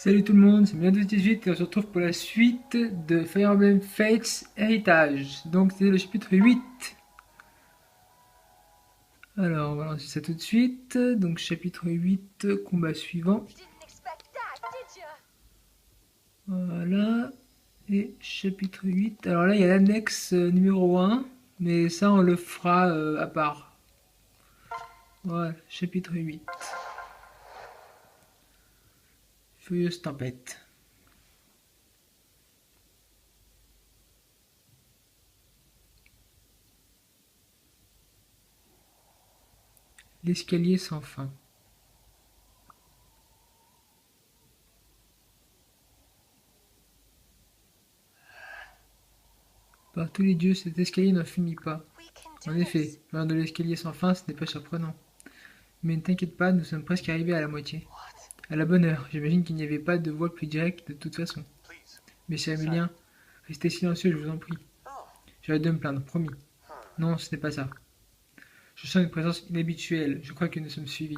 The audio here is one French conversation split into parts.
Salut tout le monde, c'est Mian18 et on se retrouve pour la suite de Fire Emblem Fates Héritage. Donc c'est le chapitre 8. Alors on va lancer ça tout de suite. Donc chapitre 8, combat suivant. Voilà. Et chapitre 8. Alors là il y a l'annexe numéro 1. Mais ça on le fera à part. Voilà, chapitre 8. Furieuse tempête. L'escalier sans fin. Par tous les dieux, cet escalier n'en finit pas. En effet, venant de l'escalier sans fin, ce n'est pas surprenant. Mais ne t'inquiète pas, nous sommes presque arrivés à la moitié. À la bonne heure, j'imagine qu'il n'y avait pas de voie plus directe de toute façon. Messieurs Emilien, restez silencieux, je vous en prie. J'arrête de me plaindre, promis. Non, ce n'est pas ça. Je sens une présence inhabituelle, je crois que nous sommes suivis.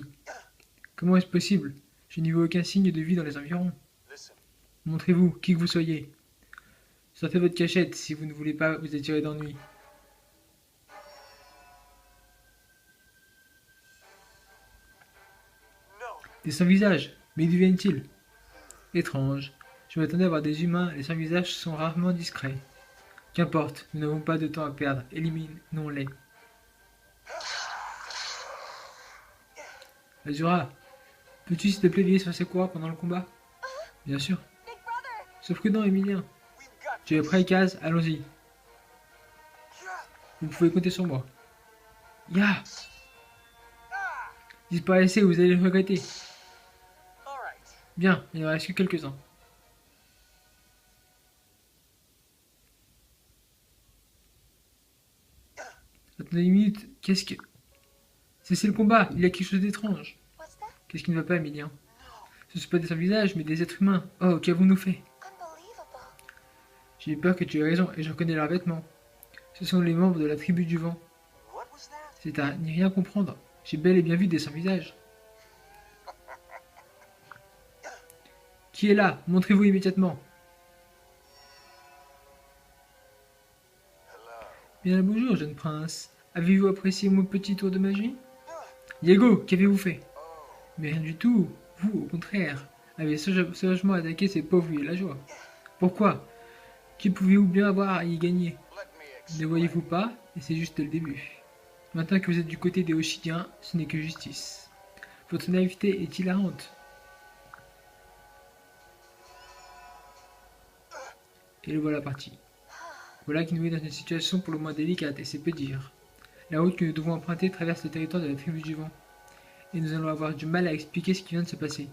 Comment est-ce possible? Je n'y vois aucun signe de vie dans les environs. Montrez-vous, qui que vous soyez. Sortez votre cachette si vous ne voulez pas vous attirer d'ennui. Des sans-visages, mais d'où viennent-ils? Étrange. Je m'attendais à voir des humains, les sans-visages sont rarement discrets. Qu'importe, nous n'avons pas de temps à perdre, éliminons-les. Azura, peux-tu s'il te plaît veiller sur ses courroies pendant le combat? Bien sûr. Sois prudent, Emilien. Tu es prêt, Kaz? Allons-y. Vous pouvez compter sur moi. Ya! Disparaissez, vous allez le regretter. Bien, il ne reste que quelques-uns. Attendez une minute, qu'est-ce que... Cessez le combat, il y a quelque chose d'étrange. Qu'est-ce qui ne va pas, Emilien? Ce ne sont pas des sans-visages, mais des êtres humains. Oh, qu'avons-nous fait? J'ai eu peur que tu aies raison, et je reconnais leurs vêtements. Ce sont les membres de la tribu du vent. C'est à n'y rien comprendre. J'ai bel et bien vu des sans-visages. Qui est là? Montrez-vous immédiatement. Bien le bonjour, jeune prince. Avez-vous apprécié mon petit tour de magie? Diego, qu'avez-vous fait? Mais rien du tout. Vous, au contraire, avez saugement attaqué ces pauvres villageois. Pourquoi? Qui pouvez-vous bien avoir à y gagner? Ne voyez-vous pas? Et c'est juste le début. Maintenant que vous êtes du côté des Oshidiens, ce n'est que justice. Votre naïveté est hilarante. Et le voilà parti. Voilà qui nous met dans une situation pour le moins délicate, et c'est peu dire. La route que nous devons emprunter traverse le territoire de la tribu du vent. Et nous allons avoir du mal à expliquer ce qui vient de se passer.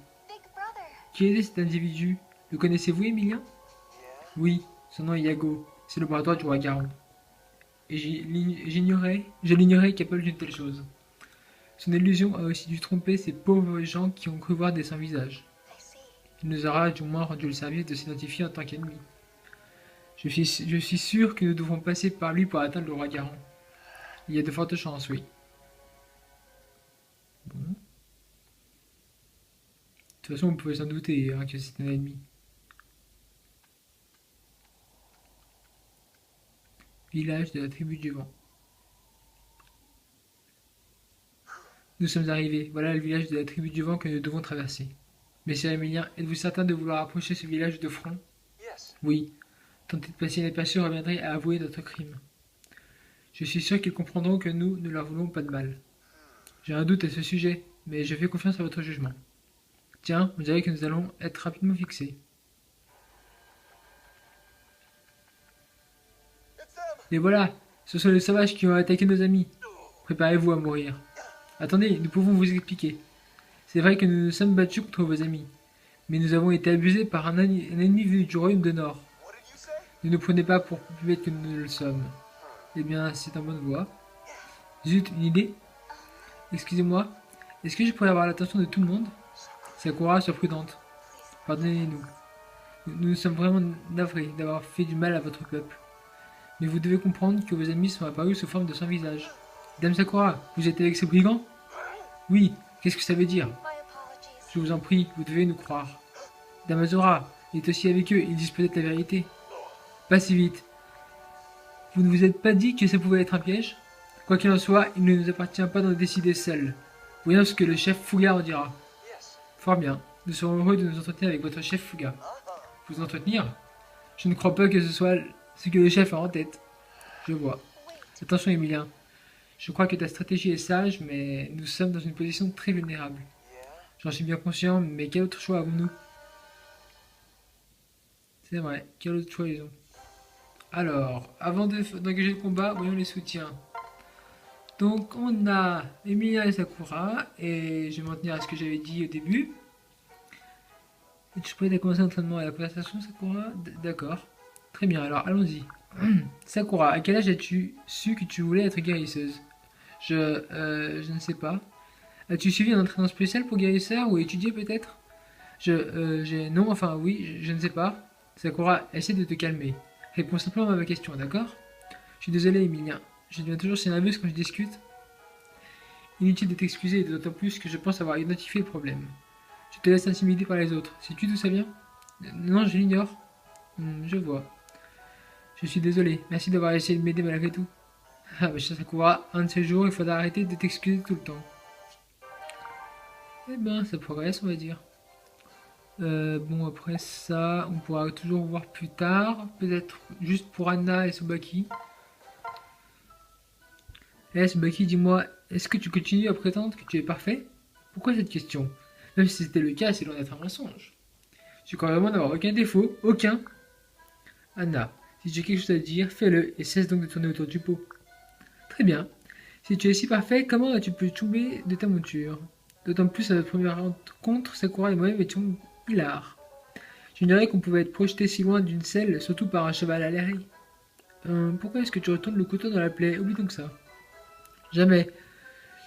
Qui était cet individu? Le connaissez-vous, Emilien? Oui, son nom est Yago. C'est le bras droit du roi Garon. Et je l'ignorais capable d'une telle chose. Son illusion a aussi dû tromper ces pauvres gens qui ont cru voir des sans-visages. Il nous aura du moins rendu le service de s'identifier en tant qu'ennemi. Je suis sûr que nous devons passer par lui pour atteindre le roi Garon. Il y a de fortes chances, oui. Bon. De toute façon, on pouvait s'en douter hein, que c'est un ennemi. Village de la tribu du vent. Nous sommes arrivés. Voilà le village de la tribu du vent que nous devons traverser. Messieurs Emilien, êtes-vous certain de vouloir approcher ce village de front? Oui. Tenter de passer inaperçu reviendrait à avouer notre crime. Je suis sûr qu'ils comprendront que nous ne leur voulons pas de mal. J'ai un doute à ce sujet, mais je fais confiance à votre jugement. Tiens, on dirait que nous allons être rapidement fixés. Les voilà! Ce sont les sauvages qui ont attaqué nos amis. Préparez-vous à mourir. Attendez, nous pouvons vous expliquer. C'est vrai que nous nous sommes battus contre vos amis, mais nous avons été abusés par un ennemi venu du royaume de Nord. Ne nous prenez pas pour plus bêtes que nous ne le sommes. Eh bien, c'est en bonne voie. Zut, une idée? Excusez-moi, est-ce que je pourrais avoir l'attention de tout le monde? Sakura, sois prudente. Pardonnez-nous. Nous sommes vraiment navrés d'avoir fait du mal à votre peuple. Mais vous devez comprendre que vos ennemis sont apparus sous forme de sans-visage. Dame Sakura, vous êtes avec ces brigands? Oui, qu'est-ce que ça veut dire? Je vous en prie, vous devez nous croire. Damazora, il est aussi avec eux, ils disent peut-être la vérité. Pas si vite. Vous ne vous êtes pas dit que ça pouvait être un piège? Quoi qu'il en soit, il ne nous appartient pas d'en décider seul. Voyons ce que le chef Fuga en dira. Fort bien. Nous serons heureux de nous entretenir avec votre chef Fuga. Vous entretenir? Je ne crois pas que ce soit ce que le chef a en tête. Je vois. Attention, Emilien. Je crois que ta stratégie est sage, mais nous sommes dans une position très vulnérable. J'en suis bien conscient, mais quel autre choix avons-nous? C'est vrai, quel autre choix ils ont? Alors, avant d'engager le combat, voyons les soutiens. Donc, on a Emilia et Sakura, et je vais m'en tenir à ce que j'avais dit au début. Et tu pourrais commencer l'entraînement à la conversation, Sakura? D'accord. Très bien, alors allons-y. Sakura, à quel âge as-tu su que tu voulais être guérisseuse? Je ne sais pas. As-tu suivi un entraînement spécial pour guérisseur ou étudié peut-être? Non, enfin oui, je ne sais pas. Sakura, essaie de te calmer. Réponds simplement à ma question, d'accord? Je suis désolé, Emilien. Je deviens toujours si nerveuse quand je discute. Inutile de t'excuser, d'autant plus que je pense avoir identifié le problème. Tu te laisses intimider par les autres. Sais-tu d'où ça vient? Non, je l'ignore. Je vois. Je suis désolé. Merci d'avoir essayé de m'aider malgré tout. Ah, bah, Sakura, un de ces jours, il faudra arrêter de t'excuser tout le temps. Eh ben, ça progresse, on va dire. Bon, après ça, on pourra toujours voir plus tard. Peut-être juste pour Anna et Tsubaki. Eh, Tsubaki, dis-moi, est-ce que tu continues à prétendre que tu es parfait? Pourquoi cette question? Même si c'était le cas, c'est loin d'être un mensonge. Tu crois vraiment n'avoir aucun défaut? Aucun? Anna, si tu as quelque chose à dire, fais-le et cesse donc de tourner autour du pot. Très bien. Si tu es si parfait, comment as-tu pu tomber de ta monture? D'autant plus à notre première rencontre, Sakura et moi-même étions hilars. J'ignorais qu'on pouvait être projeté si loin d'une selle, surtout par un cheval à l'air. Pourquoi est-ce que tu retournes le couteau dans la plaie? Oublie donc ça. Jamais.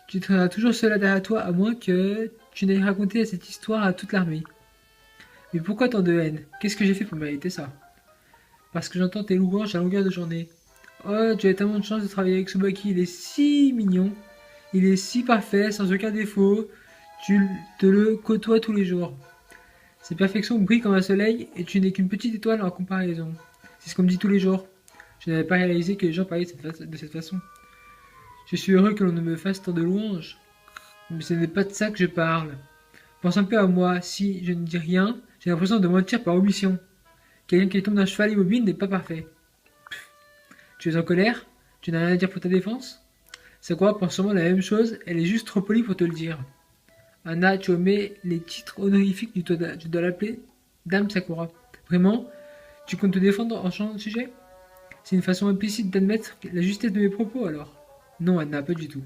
Tu traîneras toujours cela derrière toi, à moins que tu n'aies raconté cette histoire à toute l'armée. Mais pourquoi tant de haine? Qu'est-ce que j'ai fait pour mériter ça? Parce que j'entends tes louanges à longueur de journée. Oh, tu as tellement de chance de travailler avec Tsubaki, il est si mignon. Il est si parfait, sans aucun défaut. Tu te le côtoies tous les jours. Ses perfections brillent comme un soleil et tu n'es qu'une petite étoile en comparaison. C'est ce qu'on me dit tous les jours. Je n'avais pas réalisé que les gens parlaient de cette façon. Je suis heureux que l'on ne me fasse tant de louanges. Mais ce n'est pas de ça que je parle. Pense un peu à moi. Si je ne dis rien, j'ai l'impression de mentir par omission. Quelqu'un qui tombe d'un cheval immobile n'est pas parfait. Tu es en colère? Tu n'as rien à dire pour ta défense? Sakura pense sûrement la même chose, elle est juste trop polie pour te le dire. Anna, tu omets les titres honorifiques, tu dois l'appeler Dame Sakura. Vraiment? Tu comptes te défendre en changeant de sujet? C'est une façon implicite d'admettre la justesse de mes propos alors. Non, Anna, pas du tout.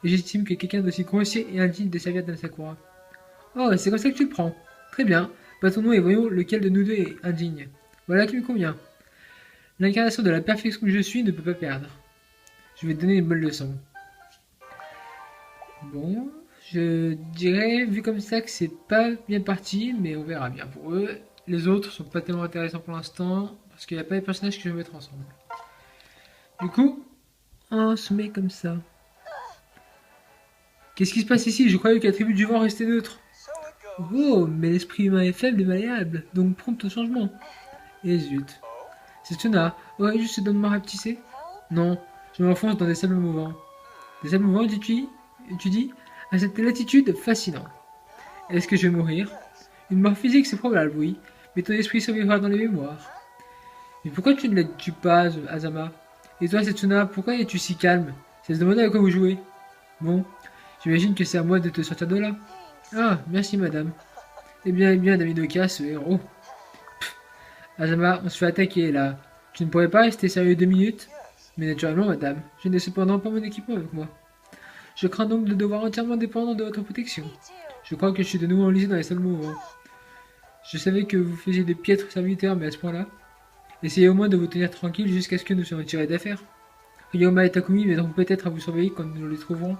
Et j'estime que quelqu'un d'aussi grossier et indigne de servir Dame Sakura. Oh, c'est comme ça que tu le prends. Très bien. Battons-nous et voyons lequel de nous deux est indigne. Voilà qui me convient. L'incarnation de la perfection que je suis ne peut pas perdre. Je vais te donner une bonne leçon. Bon, je dirais, vu comme ça, que c'est pas bien parti, mais on verra bien pour eux. Les autres sont pas tellement intéressants pour l'instant, parce qu'il n'y a pas les personnages que je vais mettre ensemble. Du coup, on se met comme ça. Qu'est-ce qui se passe ici? Je croyais que la tribu du vent restait neutre. Oh, mais l'esprit humain est faible et malléable, donc prompt au changement. Et zut. C'est Tsuna. Ouais, juste donne-moi rapetisser. Non, je m'enfonce dans des sables mouvants. Des sables mouvants, tu dis? À cette latitude fascinante. Est-ce que je vais mourir? Une mort physique, c'est probable, oui, mais ton esprit survivra dans les mémoires. Mais pourquoi tu ne la tues pas, Azama? Et toi, Setsuna, pourquoi es-tu si calme? C'est se demander à quoi vous jouez. Bon, j'imagine que c'est à moi de te sortir de là. Ah, merci, madame. Eh bien, Damidoka, ce héros. Azama, on se fait attaquer, là. Tu ne pourrais pas rester sérieux 2 minutes? Mais naturellement, madame, je n'ai cependant pas mon équipement avec moi. Je crains donc de devoir entièrement dépendre de votre protection. Je crois que je suis de nouveau enlisé dans les salles mouvants. Je savais que vous faisiez des piètres serviteurs, mais à ce point-là, essayez au moins de vous tenir tranquille jusqu'à ce que nous soyons tirés d'affaire. Ryoma et Takumi viendront peut-être à vous surveiller quand nous les trouverons.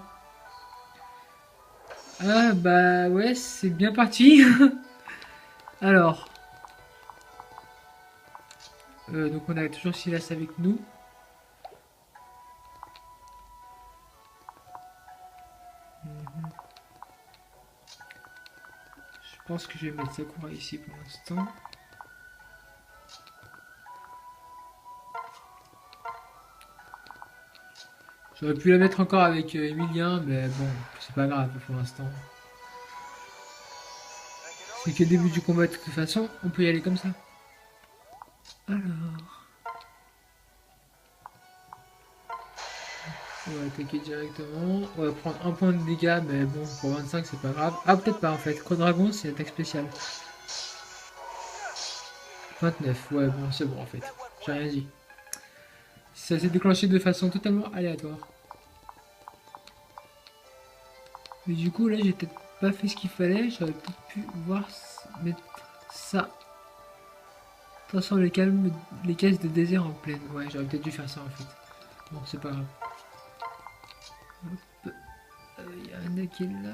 Ah bah ouais, c'est bien parti. Alors, donc on a toujours Silas avec nous. Je Je pense que je vais mettre Sakura ici pour l'instant. J'aurais pu la mettre encore avec Emilien, mais bon, c'est pas grave pour l'instant. C'est que le début du combat de toute façon, on peut y aller comme ça. Alors... On va attaquer directement. On va prendre un point de dégâts, mais bon, pour 25 c'est pas grave. Ah, peut-être pas en fait. Dragon c'est attaque spéciale. 29, ouais, bon, c'est bon en fait. J'ai rien dit. Ça s'est déclenché de façon totalement aléatoire. Mais du coup, là, j'ai peut-être pas fait ce qu'il fallait. J'aurais peut-être pu voir mettre ça. Attention, les caisses de désert en pleine. Ouais, j'aurais peut-être dû faire ça en fait. Bon, c'est pas grave. Hop. Il y a un qui est là.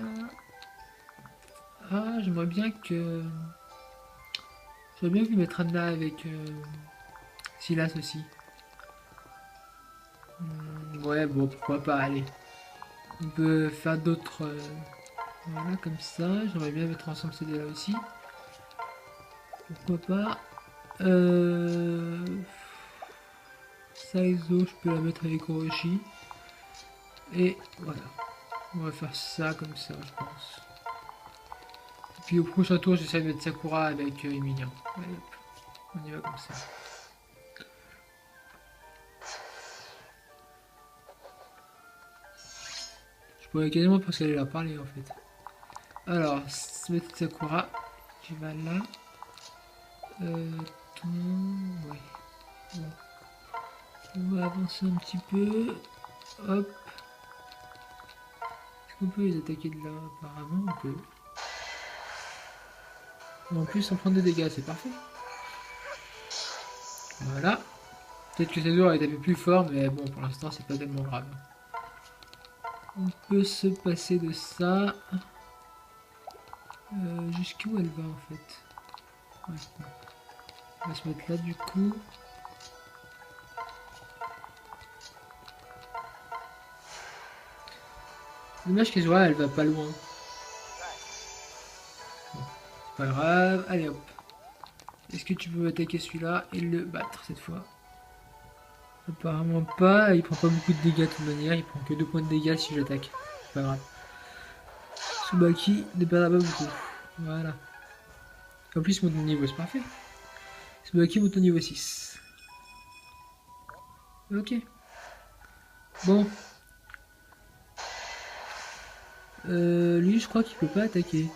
Ah, j'aimerais bien que... J'aurais bien vu mettre Anna avec Silas aussi. Ouais, bon, pourquoi pas, allez. On peut faire d'autres... voilà, comme ça. J'aimerais bien mettre ensemble ces deux-là aussi. Pourquoi pas. Saizo, je peux la mettre avec Orochi. Et voilà. On va faire ça comme ça, je pense. Et puis au prochain tour, j'essaie de mettre Sakura avec Emilien. Allez, hop. On y va comme ça. Je pourrais quasiment penser qu'elle leur parler en fait. Alors, mettre Sakura. Tu vas là. Ouais. Bon. On va avancer un petit peu. Hop. Est-ce qu'on peut les attaquer de là? Apparemment, on peut. En plus, on prend des dégâts, c'est parfait. Voilà. Peut-être que César est un peu plus fort, mais bon, pour l'instant, c'est pas tellement grave. On peut se passer de ça. Jusqu'où elle va en fait? Ouais. On va se mettre là du coup. Dommage que elle va pas loin. Bon, c'est pas grave. Allez hop. Est-ce que tu peux attaquer celui-là et le battre cette fois? Apparemment pas. Il prend pas beaucoup de dégâts de toute manière. Il prend que 2 points de dégâts si j'attaque. C'est pas grave. Tsubaki ne perdra pas beaucoup. Voilà. En plus, monte de niveau, c'est parfait. Tsubaki monte au niveau 6. Ok. Bon. Lui, je crois qu'il peut pas attaquer.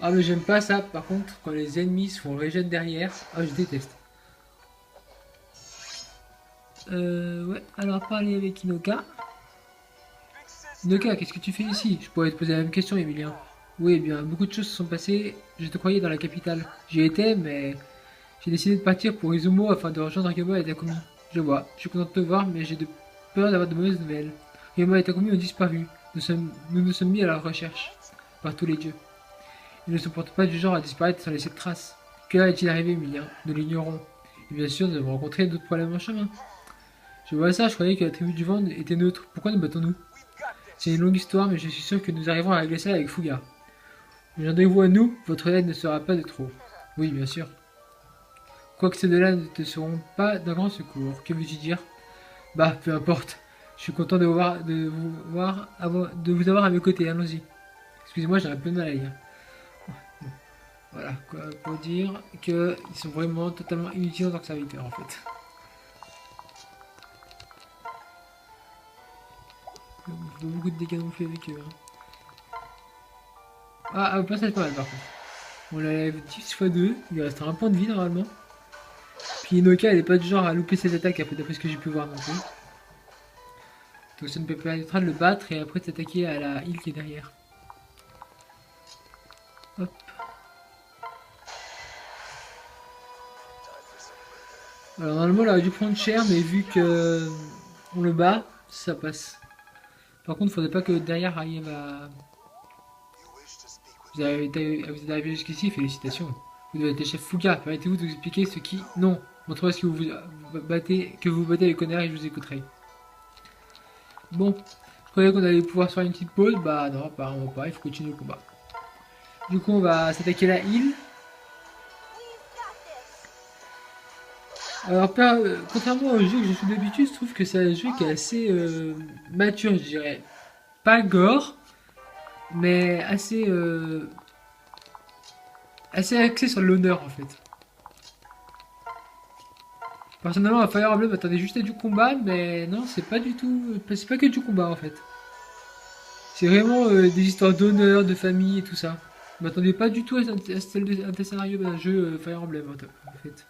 Ah, mais j'aime pas ça, par contre, quand les ennemis se font régène derrière. Ah, je déteste. Ouais, alors parler avec Inoka. Inoka, qu'est-ce que tu fais ici? Je pourrais te poser la même question, Emilien. Oui, eh bien, beaucoup de choses se sont passées. Je te croyais dans la capitale. J'y étais, mais j'ai décidé de partir pour Izumo afin de rejoindre Ryoma et Takumi. Je vois, je suis content de te voir, mais j'ai peur d'avoir de mauvaises nouvelles. Ryoma et Takumi ont disparu. Nous nous sommes mis à leur recherche. Par tous les dieux. Ils ne se portent pas du genre à disparaître sans laisser de traces. Que leur est-il arrivé, Emilien? Nous l'ignorons. Et bien sûr, nous avons rencontré d'autres problèmes en chemin. Je vois ça, je croyais que la tribu du vent était neutre. Pourquoi nous battons-nous? C'est une longue histoire, mais je suis sûr que nous arriverons à régler ça avec Fuga. Joignez-vous à nous, votre aide ne sera pas de trop. Oui, bien sûr. Quoique ces deux-là ne te seront pas d'un grand secours. Que veux-tu dire? Bah, peu importe. Je suis content de vous avoir à mes côtés. Allons-y. Excusez-moi, j'ai un peu de mal à lire. Bon. Voilà, quoi, pour dire qu'ils sont vraiment totalement inutiles en tant que serviteurs, en fait. Pas beaucoup de dégâts non plus avec eux. Hein. Ah, pas cette pas mal par contre. On lève 10 x 2, il lui reste un point de vie normalement. Puis Inoka, elle est pas du genre à louper ses attaques d'après ce que j'ai pu voir non plus. Donc ça ne peut pas être de le battre et après de s'attaquer à la heal qui est derrière. Hop. Alors normalement il aurait dû prendre cher, mais vu que on le bat, ça passe. Par contre, faudrait pas que derrière arrive à... Vous êtes arrivé jusqu'ici, félicitations. Vous devez être le chef Fuga. Permettez-vous de vous expliquer ce qui... Non. Montrez-moi ce que vous battez avec honneur et je vous écouterai. Bon, je croyais qu'on allait pouvoir faire une petite pause. Bah non, apparemment pas, il faut continuer le combat. Du coup, on va s'attaquer la île. Alors, contrairement au jeu que je suis d'habitude, je trouve que c'est un jeu qui est assez mature, je dirais. Pas gore, mais assez axé sur l'honneur en fait. Personnellement, à Fire Emblem, m'attendais juste à du combat, mais non, c'est pas du tout. C'est pas que du combat en fait. C'est vraiment des histoires d'honneur, de famille et tout ça. Je m'attendais pas du tout à un tel scénario d'un jeu Fire Emblem en fait.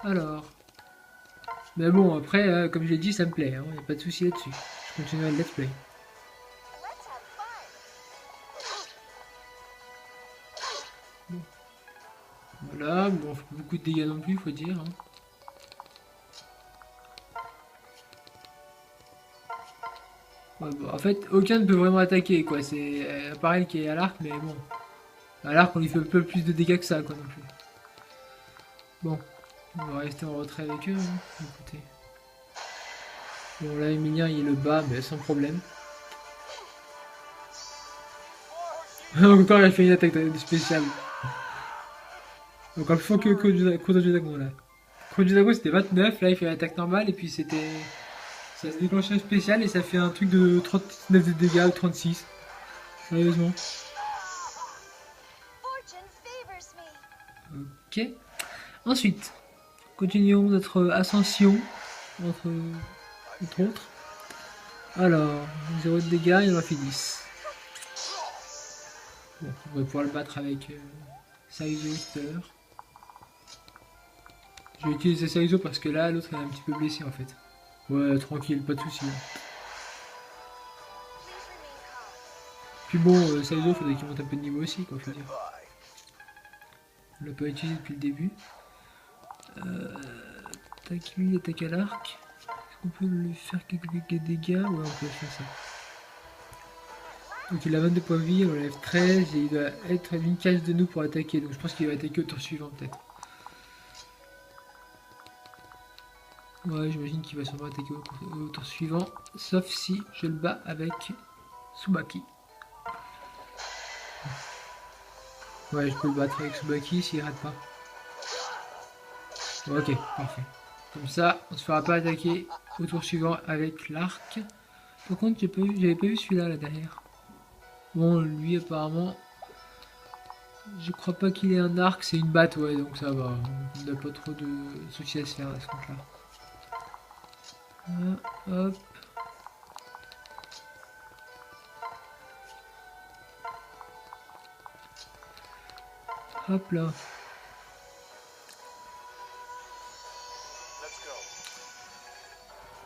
Alors. Mais bon, après, comme je l'ai dit, ça me plaît, y a pas de souci là-dessus. Je continue à le let's play. Bon. Voilà, bon, faut pas beaucoup de dégâts non plus, faut dire. Hein. Ouais, bon, en fait, aucun ne peut vraiment attaquer, quoi. C'est pareil qui est à l'arc, mais bon. À l'arc, on lui fait un peu plus de dégâts que ça, quoi, non plus. Bon, on va rester en retrait avec eux, hein. Écoutez. Bon, là, Emilien, il le bat, mais sans problème. Encore, il a fait une attaque spéciale. Encore plus fort que Kodo Dragon, là. Kodo Dragon, c'était 29, là, il fait l'attaque normale, et puis c'était... Ça se déclenche un spécial, et ça fait un truc de 39 de dégâts, ou 36. Sérieusement. Ok. Ensuite, continuons notre ascension, entre autres. Alors, 0 de dégâts, il en a fait 10. Bon, on va pouvoir le battre avec Saizo tout à l'heure. Je vais utiliser Saizo parce que là, l'autre est un petit peu blessé en fait. Ouais, tranquille, pas de soucis. Puis bon, Saizo, faudrait qu'il monte un peu de niveau aussi, quoi, faut dire. On l'a pas utilisé depuis le début. Tac, lui, attaque à l'arc. Est-ce qu'on peut lui faire quelques dégâts? Ouais, on peut faire ça. Donc il a 22 points de vie, on enlève 13 et il doit être à une case de nous pour attaquer. Donc je pense qu'il va attaquer au tour suivant peut-être. Ouais, j'imagine qu'il va sûrement attaquer au tour suivant. Sauf si je le bats avec Tsubaki. Ouais, je peux le battre avec Tsubaki s'il rate pas. Ok, parfait. Comme ça, on se fera pas attaquer au tour suivant avec l'arc. Par contre, j'avais pas vu celui-là là derrière. Bon, lui apparemment, je crois pas qu'il ait un arc, c'est une batte, ouais, donc ça va. On n'a pas trop de soucis à se faire à ce compte-là. Hop. Hop là.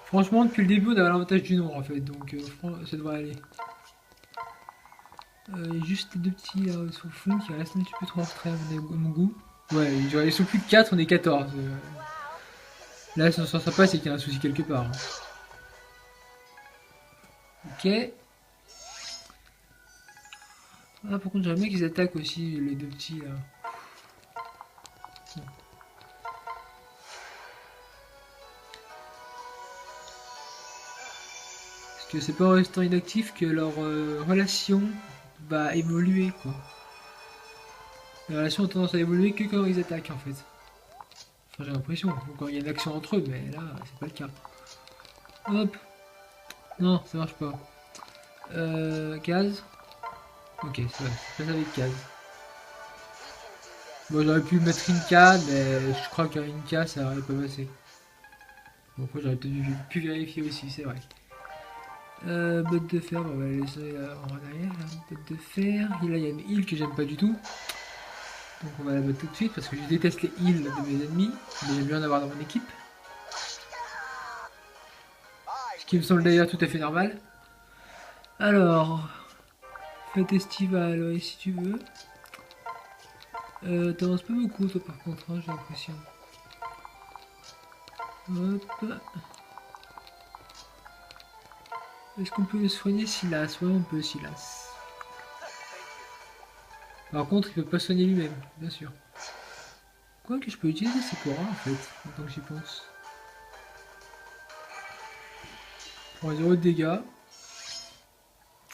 Franchement, depuis le début, on a l'avantage du nombre en fait, donc ça devrait aller. Il y a juste les deux petits là au fond qui restent un petit peu trop en retrait à mon goût. Ouais, ils sont plus de 4, on est 14. Là, si on s'en sort pas, c'est qu'il y a un souci quelque part. Hein. Ok. Ah, par contre, j'aimerais bien qu'ils attaquent aussi les deux petits là. Bon. Parce que c'est pas en restant inactif que leur relation va évoluer quoi. Les relations ont tendance à évoluer que quand ils attaquent en fait. Enfin, j'ai l'impression, ou quand il y a une action entre eux, mais là, c'est pas le cas. Hop. Non, ça marche pas. Case. Ok, c'est vrai, je passe avec case. Bon, j'aurais pu mettre une case, mais je crois qu'une case, ça aurait pas passé. Bon, après, j'aurais peut-être pu vérifier aussi, c'est vrai. Botte de fer, on va la laisser en arrière. Botte de fer. Et là, il y a une heal que j'aime pas du tout. Donc, on va la mettre tout de suite parce que je déteste les heals de mes ennemis. Mais j'aime bien en avoir dans mon équipe. Ce qui me semble d'ailleurs tout à fait normal. Alors, fête estivale, ouais, si tu veux. T'avances pas beaucoup, toi, par contre, hein, j'ai l'impression. Hop. Est-ce qu'on peut soigner Silas? Ouais, on peut Silas. Par contre, il peut pas soigner lui-même, bien sûr. Quoi que je peux utiliser Sakura en fait, tant que j'y pense. Pour 0 de dégâts.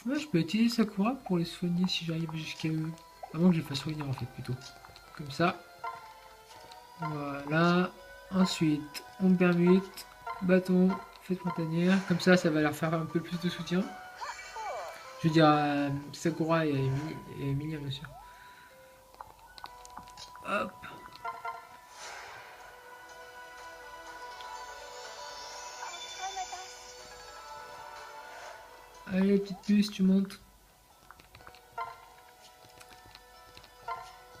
Ouais, je peux utiliser Sakura pour les soigner si j'arrive jusqu'à eux. Avant que je les fasse soigner en fait plutôt. Comme ça. Voilà. Ensuite, on permute. Bâton, fête printanière. Comme ça va leur faire un peu plus de soutien. Je veux dire Sakura et Emilia bien sûr. Hop. Allez, petite puce, tu montes.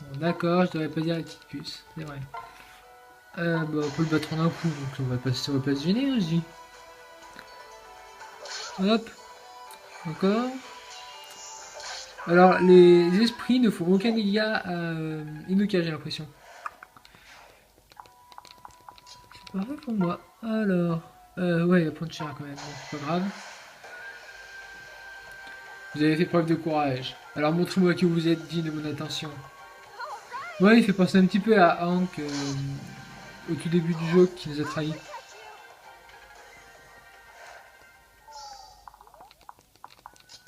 Bon, d'accord, je devrais pas dire la petite puce, c'est vrai. Bah, on peut le battre en un coup, donc on va pas se gêner, hein, je dis. Hop, encore. Alors, les esprits ne font aucun dégât à Inoka, j'ai l'impression. C'est pareil pour moi. Alors, ouais, il y a point de chair quand même, bon, c'est pas grave. Vous avez fait preuve de courage. Alors montrez-moi que vous êtes digne de mon attention. Ouais, il fait penser un petit peu à Hank au tout début du jeu qui nous a trahis.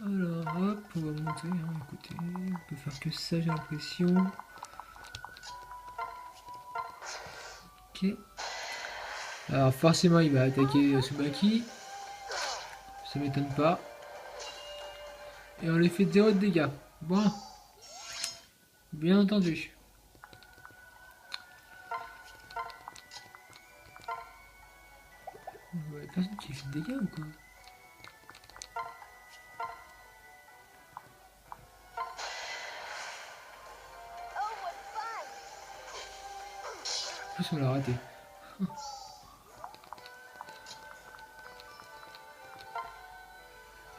Alors hop, on va monter, hein, écoutez, on peut faire que ça j'ai l'impression. Ok. Alors forcément il va attaquer Tsubaki. Ça m'étonne pas. Et on lui fait 0 de dégâts. Bon. Bien entendu. Il y a personne qui fait de dégâts ou quoi? En plus on l'a raté.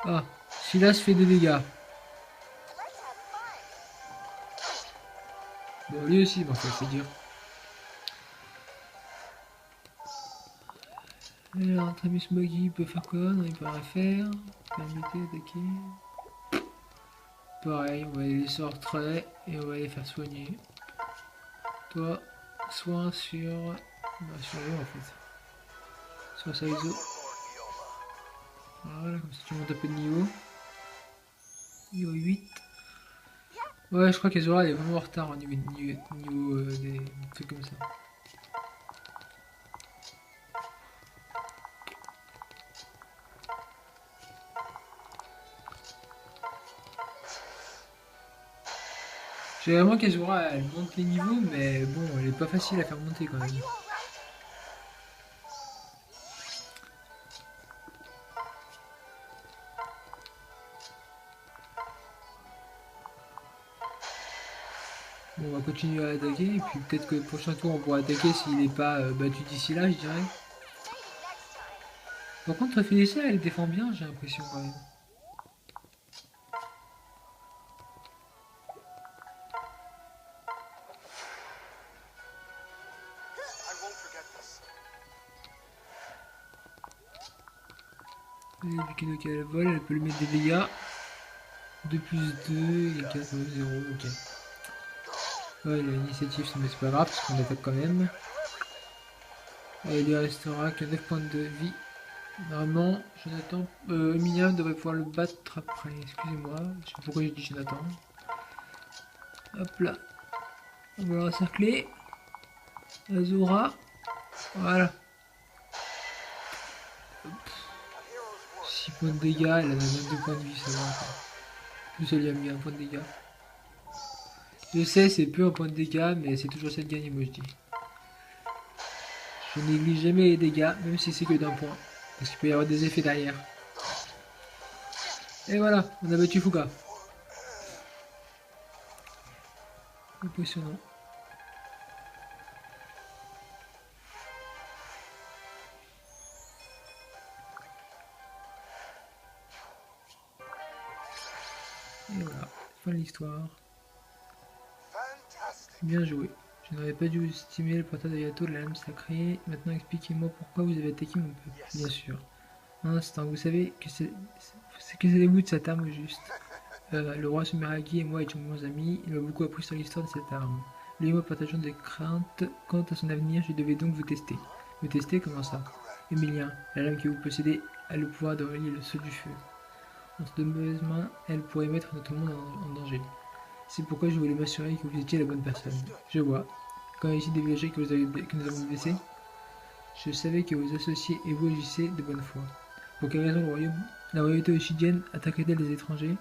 Ah, Silas fait des dégâts. Bon, lui aussi, bon, ça fait dur. Alors, Travis Moggy peut faire quoi? Non, il peut rien faire. Permettez d'attaquer. Pareil, on va les laisser en retrait et on va les faire soigner. Toi, soin sur. Bah, sur eux en fait. Sur Saizo. Voilà, comme ça tu montes un peu de niveau. Niveau 8. Ouais, je crois qu'Azura elle est vraiment en retard au niveau, des trucs comme ça. J'ai vraiment qu'Azura elle monte les niveaux, mais bon, elle est pas facile à faire monter quand même. Bon, on va continuer à attaquer, et puis peut-être que le prochain tour on pourra attaquer s'il n'est pas battu d'ici là, je dirais. Par contre, Félicia elle défend bien, j'ai l'impression quand même. Et vu qu'Inoka elle vole, elle peut lui mettre des dégâts. 2 plus 2, il y a 4, 0, ok. Ouais, l'initiative, mais c'est pas grave, parce qu'on attaque quand même. Et il lui restera que 9 points de vie. Normalement, Jonathan, Emilia devrait pouvoir le battre après. Excusez-moi, je sais pas pourquoi j'ai dit Jonathan. Hop là. On va le recercler. Azura. Voilà. 6 points de dégâts, elle a 22 points de vie, ça va. Plus elle lui a mis un point de dégâts. Je sais, c'est peu un point de dégâts, mais c'est toujours ça de gagner, moi je dis. Je néglige jamais les dégâts, même si c'est que d'un point. Parce qu'il peut y avoir des effets derrière. Et voilà, on a battu Fuga. Impressionnant. Et voilà, fin de l'histoire. Bien joué. Je n'aurais pas dû estimer le portail d'Ayato de la lame sacrée. Maintenant expliquez-moi pourquoi vous avez attaqué mon peuple. Bien sûr. Un instant, vous savez que c'est le bout de cette arme au juste. Le roi Sumeragi et moi étions bons amis. Il m'a beaucoup appris sur l'histoire de cette arme. Lui et moi partageons des craintes quant à son avenir. Je devais donc vous tester. Me tester, comment ça? Emilien, la lame que vous possédez a le pouvoir de relier le sceau du feu. Entre de mauvaises mains, elle pourrait mettre notre monde en danger. C'est pourquoi je voulais m'assurer que vous étiez la bonne personne. Je vois. Quand il s'agit des villageois que nous avons blessés, je savais que vos associés et vous agissiez de bonne foi. Pour quelle raison la royauté oshidienne attaquerait-elle les étrangers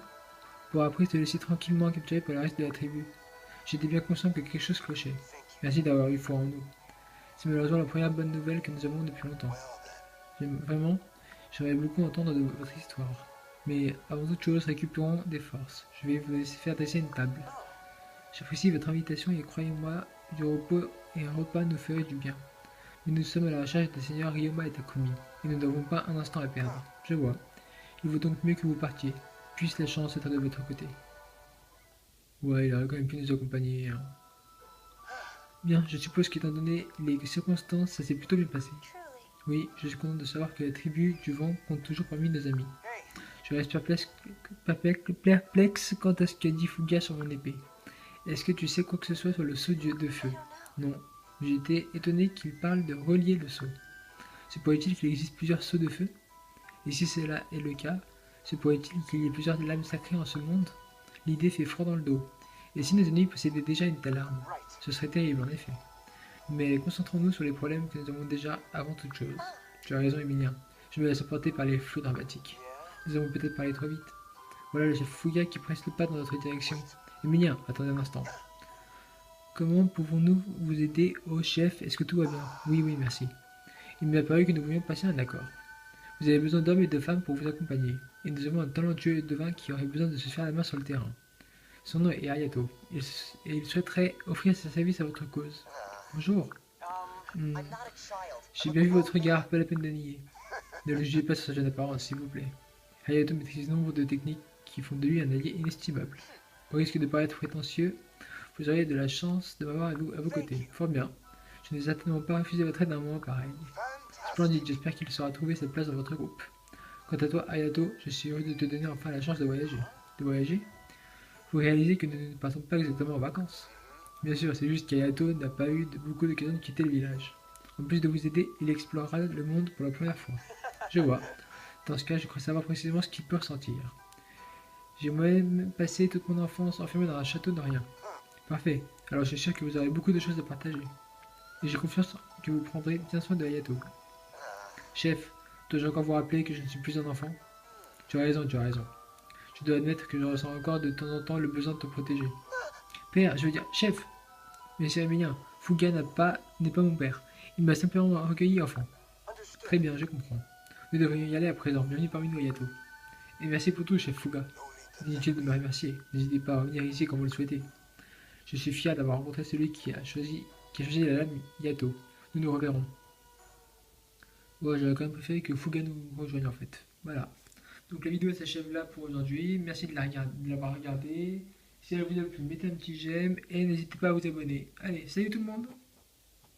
pour après se laisser tranquillement capturer par le reste de la tribu? J'étais bien conscient que quelque chose clochait. Merci d'avoir eu foi en nous. C'est malheureusement la première bonne nouvelle que nous avons depuis longtemps. Vraiment, j'aimerais beaucoup entendre de votre histoire. Mais avant toute chose, récupérons des forces. Je vais vous faire dresser une table. J'apprécie votre invitation et croyez-moi, du repos et un repas nous ferait du bien. Mais nous sommes à la recherche des seigneurs Ryoma et Takumi, et nous n'avons pas un instant à perdre. Je vois. Il vaut donc mieux que vous partiez. Puisse la chance être de votre côté. Ouais, il aurait quand même pu nous accompagner. Hein. Bien, je suppose qu'étant donné les circonstances, ça s'est plutôt bien passé. Oui, je suis content de savoir que la tribu du vent compte toujours parmi nos amis. Je reste perplexe quant à ce qu'a dit Fuga sur mon épée. Est-ce que tu sais quoi que ce soit sur le sceau de feu? Non. J'ai été étonné qu'il parle de relier le sceau. Se pourrait-il qu'il existe plusieurs sceaux de feu? Et si cela est le cas, se pourrait-il qu'il y ait plusieurs lames sacrées en ce monde? L'idée fait froid dans le dos. Et si nos ennemis possédaient déjà une telle arme? Ce serait terrible en effet. Mais concentrons-nous sur les problèmes que nous avons déjà avant toute chose. Tu as raison, Emilien. Je me laisse emporter par les flots dramatiques. Nous avons peut-être parlé trop vite. Voilà le chef Fuga qui presse le pas dans notre direction. Emilien, attendez un instant. Comment pouvons-nous vous aider, oh chef? Est-ce que tout va bien? Oui, oui, merci. Il m'est apparu que nous pouvions passer un accord. Vous avez besoin d'hommes et de femmes pour vous accompagner, et nous avons un talentueux devin qui aurait besoin de se faire la main sur le terrain. Son nom est Ayato, et il souhaiterait offrir ses services à votre cause. Bonjour. J'ai bien vu votre regard, pas la peine de nier. Ne le jugez pas sur sa jeune apparence, s'il vous plaît. Hayato maîtrise nombre de techniques qui font de lui un allié inestimable. Au risque de paraître prétentieux, vous auriez de la chance de m'avoir à vos côtés. Fort bien. Je n'ai certainement pas refusé votre aide à un moment pareil. Splendide, j'espère qu'il saura trouver sa place dans votre groupe. Quant à toi, Hayato, je suis heureux de te donner enfin la chance de voyager. De voyager? Vous réalisez que nous ne partons pas exactement en vacances. Bien sûr, c'est juste qu'Hayato n'a pas eu beaucoup d'occasions de quitter le village. En plus de vous aider, il explorera le monde pour la première fois. Je vois. Dans ce cas, je crois savoir précisément ce qu'il peut ressentir. J'ai moi-même passé toute mon enfance enfermé dans un château de rien. Parfait. Alors je suis sûr que vous aurez beaucoup de choses à partager. Et j'ai confiance que vous prendrez bien soin de Hayato. Chef, dois-je encore vous rappeler que je ne suis plus un enfant? Tu as raison, tu as raison. Je dois admettre que je ressens encore de temps en temps le besoin de te protéger. Père, je veux dire, chef! Monsieur Emilien, Fuga n'est pas mon père. Il m'a simplement recueilli enfant. Très bien, je comprends. Nous devrions y aller à présent. Bienvenue parmi nous, Hayato. Et merci pour tout, chef Fuga. C'est inutile de me remercier. N'hésitez pas à revenir ici quand vous le souhaitez. Je suis fier d'avoir rencontré celui qui a choisi la lame Yato. Nous nous reverrons. Ouais, j'aurais quand même préféré que Fuga nous rejoigne en fait. Voilà. Donc la vidéo s'achève là pour aujourd'hui. Merci de l'avoir regardée. Si elle vous a plu, mettez un petit j'aime et n'hésitez pas à vous abonner. Allez, salut tout le monde!